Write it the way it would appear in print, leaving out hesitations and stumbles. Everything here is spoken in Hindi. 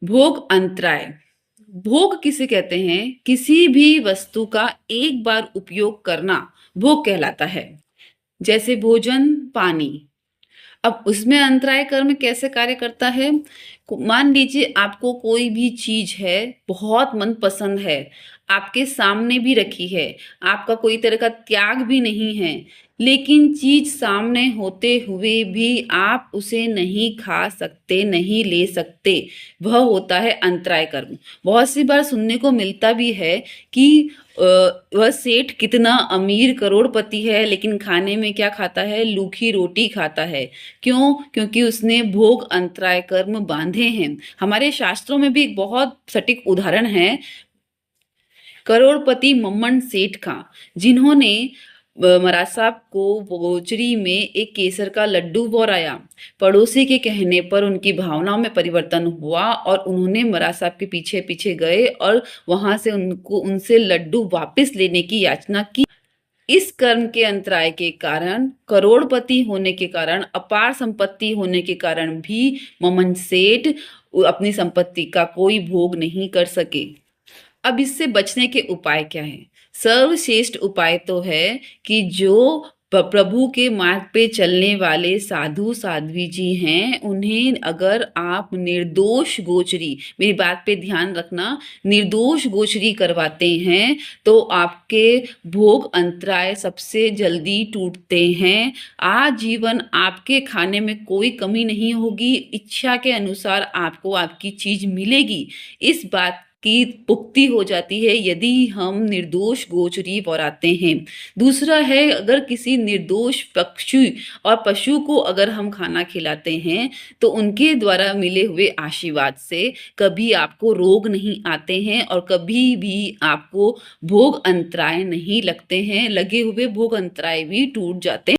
भोग अंतराय। भोग किसे कहते हैं? किसी भी वस्तु का एक बार उपयोग करना भोग कहलाता है। जैसे भोजन, पानी। अब उसमें अंतराय कर्म कैसे कार्य करता है? मान लीजिए आपको कोई भी चीज है, बहुत मनपसंद है, आपके सामने भी रखी है, आपका कोई तरह का त्याग भी नहीं है, लेकिन चीज सामने होते हुए भी आप उसे नहीं खा सकते, नहीं ले सकते, वह होता है अंतराय कर्म। बहुत सी बार सुनने को मिलता भी है कि अ, वह सेठ कितना अमीर करोड़पति है, लेकिन खाने में क्या खाता है? रूखी रोटी खाता है। क्यों? क्योंकि उसने भोग अंतराय कर्म बांधे हैं। हमारे शास्त्रों में भी एक बहुत सटीक उदाहरण है, करोड़पति मम्मन सेठ का, जिन्होंने महाराज साहब को गोचरी में एक केसर का लड्डू बोराया। पड़ोसी के कहने पर उनकी भावनाओं में परिवर्तन हुआ और उन्होंने महाराज साहब के पीछे पीछे गए और वहां से उनसे लड्डू वापस लेने की याचना की। इस कर्म के अंतराय के कारण, करोड़पति होने के कारण, अपार संपत्ति होने के कारण भी ममन सेठ अपनी संपत्ति का कोई भोग नहीं कर सके। अब इससे बचने के उपाय क्या हैं? सर्वश्रेष्ठ उपाय तो है कि जो प्रभु के मार्ग पे चलने वाले साधु साध्वी जी हैं, उन्हें अगर आप निर्दोष गोचरी, मेरी बात पे ध्यान रखना, निर्दोष गोचरी करवाते हैं तो आपके भोग अंतराय सबसे जल्दी टूटते हैं। आजीवन आपके खाने में कोई कमी नहीं होगी, इच्छा के अनुसार आपको आपकी चीज मिलेगी। इस बात की पुक्ति हो जाती है यदि हम निर्दोष गोचरी बौराते हैं। दूसरा है, अगर किसी निर्दोष पक्षी और पशु को अगर हम खाना खिलाते हैं तो उनके द्वारा मिले हुए आशीर्वाद से कभी आपको रोग नहीं आते हैं और कभी भी आपको भोग अंतराय नहीं लगते हैं। लगे हुए भोग अंतराय भी टूट जाते हैं।